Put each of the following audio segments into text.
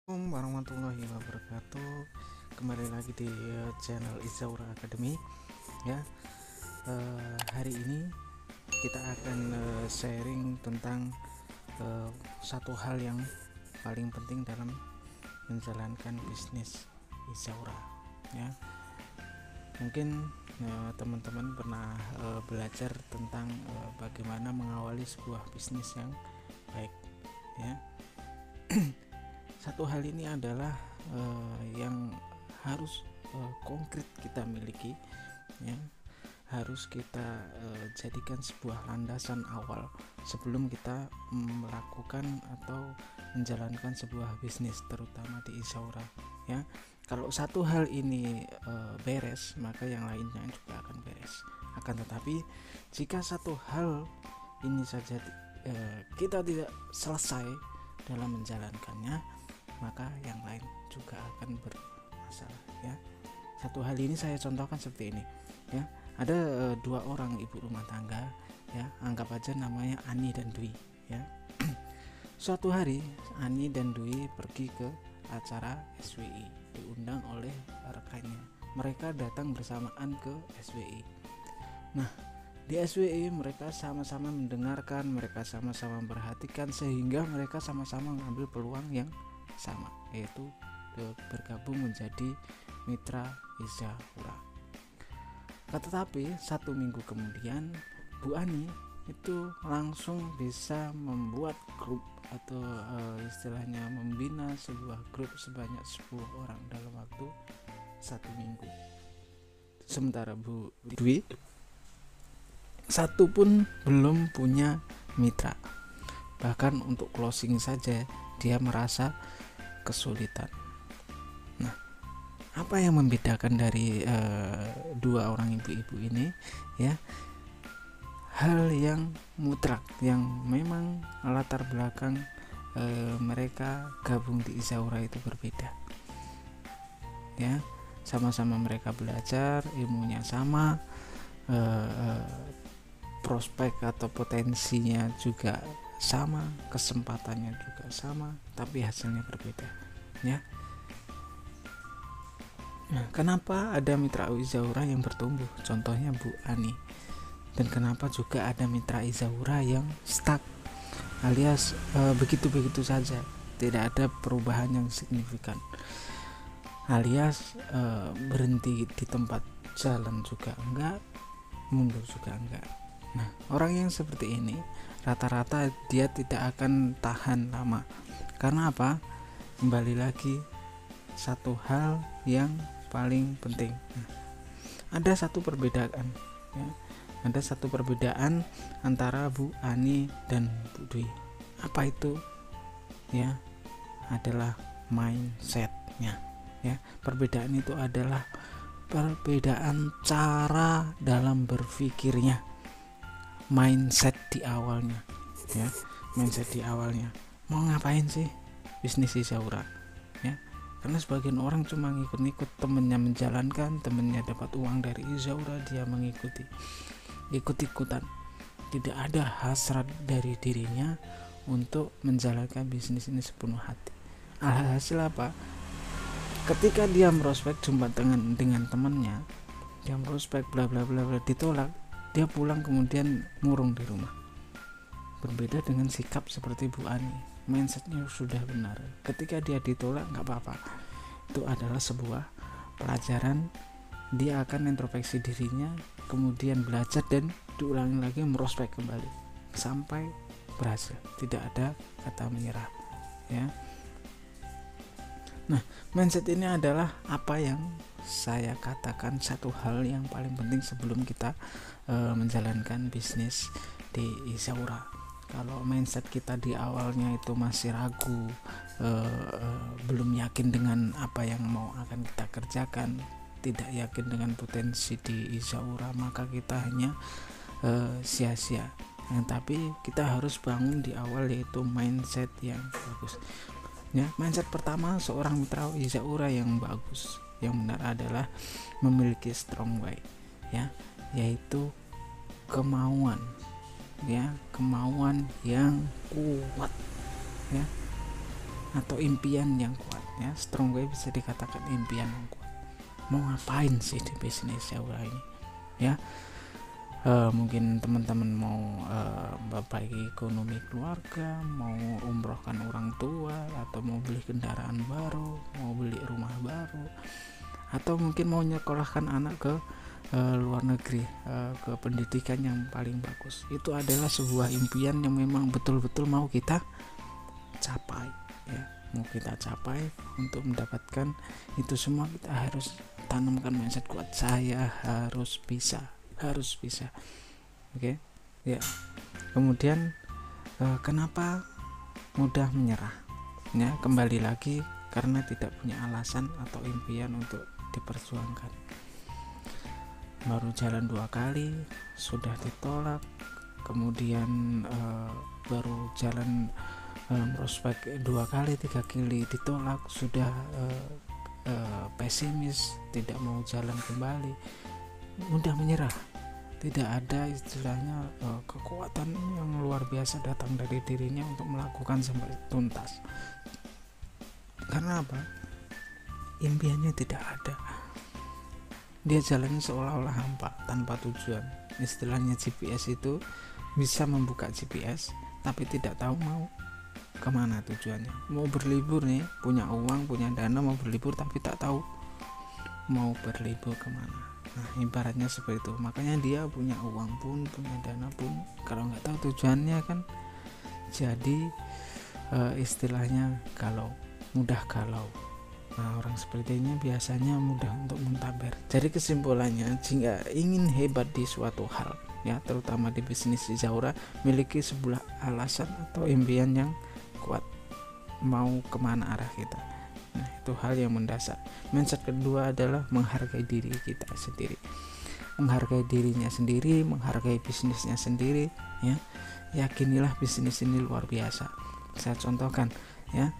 Assalamualaikum warahmatullahi wabarakatuh. Kembali lagi di channel Izaura Academy ya. Hari ini kita akan sharing tentang satu hal yang paling penting dalam menjalankan bisnis Izaura ya. Mungkin teman-teman pernah belajar tentang bagaimana mengawali sebuah bisnis yang baik ya. Satu hal ini adalah yang harus konkret kita miliki ya, harus kita jadikan sebuah landasan awal sebelum kita melakukan atau menjalankan sebuah bisnis, terutama di Izaura ya. Kalau satu hal ini beres, maka yang lainnya juga akan beres. Akan tetapi jika satu hal ini saja kita tidak selesai dalam menjalankannya, maka yang lain juga akan bermasalah ya. Satu hal ini saya contohkan seperti ini ya. Ada dua orang ibu rumah tangga ya, anggap aja namanya Ani dan Dwi ya. Suatu hari Ani dan Dwi pergi ke acara SWI, diundang oleh rekannya. Mereka datang bersamaan ke SWI. Nah, di SWI mereka sama-sama mendengarkan, mereka sama-sama memperhatikan, sehingga mereka sama-sama mengambil peluang yang sama, yaitu bergabung menjadi mitra Izaura. Tetapi satu minggu kemudian Bu Ani itu langsung bisa membuat grup atau istilahnya membina sebuah grup sebanyak 10 orang dalam waktu satu minggu. Sementara Bu Dwi satu pun belum punya mitra, bahkan untuk closing saja dia merasa kesulitan. Nah, apa yang membedakan dari dua orang ibu-ibu ini ya? Hal yang mutlak, yang memang latar belakang mereka gabung di Izaura itu berbeda ya. Sama-sama mereka belajar, ilmunya sama, prospek atau potensinya juga sama, kesempatannya juga sama, tapi hasilnya berbeda ya. Nah, kenapa ada mitra Izaura yang bertumbuh, contohnya Bu Ani, dan kenapa juga ada mitra Izaura yang stuck alias begitu-begitu saja, tidak ada perubahan yang signifikan, alias berhenti di tempat, jalan juga enggak, mundur juga enggak. Nah, orang yang seperti ini rata-rata dia tidak akan tahan lama. Karena apa? Kembali lagi satu hal yang paling penting. Nah, ada satu perbedaan ya. Ada satu perbedaan antara Bu Ani dan Bu Dwi. Apa itu? Ya, adalah mindsetnya ya. Perbedaan itu adalah perbedaan cara dalam berpikirnya. Mindset di awalnya ya, mindset di awalnya mau ngapain sih bisnis Izaura ya. Karena sebagian orang cuma ngikut-ngikut temennya menjalankan, temennya dapat uang dari Izaura, dia mengikuti, ikut-ikutan, tidak ada hasrat dari dirinya untuk menjalankan bisnis ini sepenuh hati. Alhasil apa? Ketika dia prospek jumpa dengan temannya, dia prospek bla bla bla bla, ditolak, dia pulang kemudian murung di rumah. Berbeda dengan sikap seperti Bu Ani, mindsetnya sudah benar. Ketika dia ditolak nggak apa-apa, itu adalah sebuah pelajaran. Dia akan introspeksi dirinya, kemudian belajar dan diulangi lagi, merospek kembali sampai berhasil. Tidak ada kata menyerah ya. Nah, mindset ini adalah apa yang saya katakan satu hal yang paling penting sebelum kita menjalankan bisnis di Izaura. Kalau mindset kita di awalnya itu masih ragu, belum yakin dengan apa yang mau akan kita kerjakan, tidak yakin dengan potensi di Izaura, maka kita hanya sia-sia. Tapi kita harus bangun di awal, yaitu mindset yang bagus ya. Mindset pertama seorang mitra Izaura yang bagus, yang benar adalah memiliki strong why ya, yaitu kemauan ya, kemauan yang kuat ya, atau impian yang kuat. ya. Strong gue bisa dikatakan impian yang kuat. Mau ngapain sih di bisnis Zaura ini ya? Mungkin teman-teman mau memperbaiki ekonomi keluarga, mau umrohkan orang tua, atau mau beli kendaraan baru, mau beli rumah baru, atau mungkin mau nyekolahkan anak ke luar negeri, ke pendidikan yang paling bagus. Itu adalah sebuah impian yang memang betul-betul mau kita capai ya. Mau kita capai, untuk mendapatkan itu semua kita harus tanamkan mindset kuat. Saya harus bisa. Oke. Ya. Kemudian kenapa mudah menyerah? Ya, kembali lagi karena tidak punya alasan atau impian untuk diperjuangkan. Baru jalan 2 kali sudah ditolak, kemudian baru jalan prospek 2 kali 3 kali ditolak, sudah pesimis, tidak mau jalan kembali, mudah menyerah. Tidak ada istilahnya kekuatan yang luar biasa datang dari dirinya untuk melakukan sampai tuntas. Karena apa? Impiannya tidak ada. Dia jalan seolah-olah hampa, tanpa tujuan. Istilahnya GPS itu bisa membuka GPS tapi tidak tahu mau kemana tujuannya. Mau berlibur nih, punya uang, punya dana, mau berlibur tapi tak tahu mau berlibur kemana. Nah, ibaratnya seperti itu. Makanya dia punya uang pun, punya dana pun, kalau nggak tahu tujuannya kan jadi istilahnya mudah galau. Nah, orang seperti ini biasanya mudah untuk muntaber. Jadi kesimpulannya, jika ingin hebat di suatu hal ya, terutama di bisnis Zaura, miliki sebuah alasan atau impian yang kuat, mau kemana arah kita. Nah, itu hal yang mendasar. Mindset kedua adalah menghargai diri kita sendiri, menghargai dirinya sendiri, menghargai bisnisnya sendiri ya. Yakinilah bisnis ini luar biasa. Saya contohkan ya,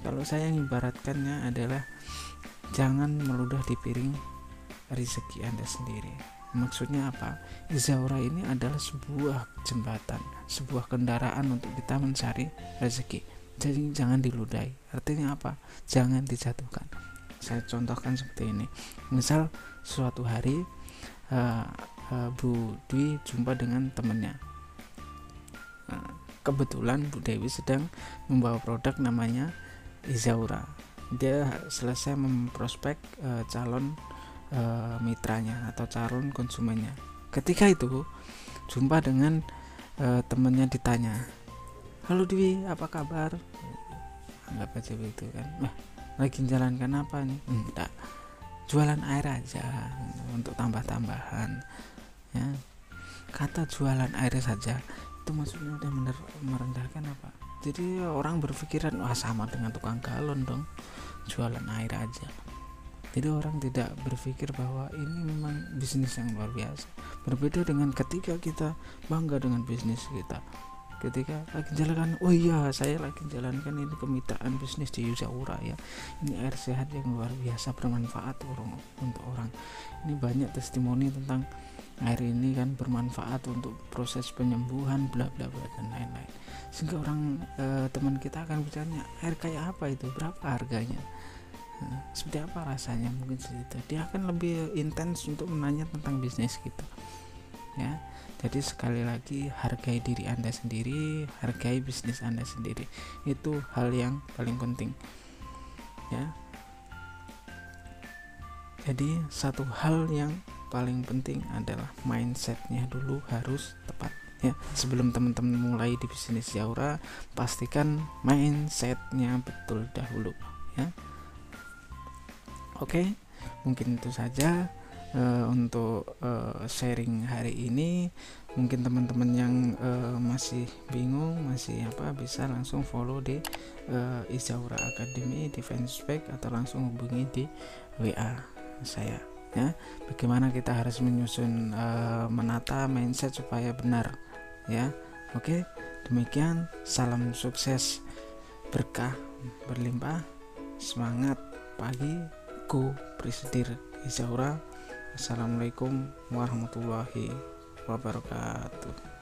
kalau saya ibaratkannya adalah jangan meludah di piring rezeki Anda sendiri. Maksudnya apa? Zaura ini adalah sebuah jembatan, sebuah kendaraan untuk kita mencari rezeki. Jadi jangan diludahi. Artinya apa? Jangan dijatuhkan. Saya contohkan seperti ini. Misal suatu hari Bu Dwi jumpa dengan temannya. Kebetulan Bu Dewi sedang membawa produk namanya Zaura. Dia selesai memprospek calon mitranya atau calon konsumennya. Ketika itu jumpa dengan temannya, ditanya, "Halo Dwi, apa kabar?" Anggap aja begitu kan. Lagi menjalankan apa nih? Enggak, jualan air aja untuk tambah-tambahan ya. Kata jualan air saja itu maksudnya udah merendahkan apa? Jadi orang berpikiran, wah sama dengan tukang galon dong, jualan air aja. Jadi orang tidak berpikir bahwa ini memang bisnis yang luar biasa. Berbeda dengan ketika kita bangga dengan bisnis kita. Ketika lagi jalankan, oh iya saya lagi jalankan ini kemitraan bisnis di Zaura ya. Ini air sehat yang luar biasa, bermanfaat untuk orang. Ini banyak testimoni tentang air ini kan bermanfaat untuk proses penyembuhan bla bla bla dan lain-lain. Sehingga orang teman kita akan bertanya, air kayak apa itu, berapa harganya, seperti apa rasanya, mungkin seperti itu. Dia akan lebih intens untuk menanya tentang bisnis kita ya. Jadi sekali lagi, hargai diri Anda sendiri, hargai bisnis Anda sendiri. Itu hal yang paling penting ya. Jadi satu hal yang paling penting adalah mindsetnya dulu harus tepat ya. Sebelum teman-teman mulai di bisnis Zaura, pastikan mindsetnya betul dahulu ya. Oke, mungkin itu saja untuk sharing hari ini. Mungkin teman-teman yang masih bingung, masih bisa langsung follow di Zaura Academy di Facebook atau langsung hubungi di WA saya ya. Bagaimana kita harus menyusun menata mindset supaya benar ya. Oke, demikian, salam sukses, berkah berlimpah, semangat pagi, go Presidir Zaura. Assalamualaikum warahmatullahi wabarakatuh.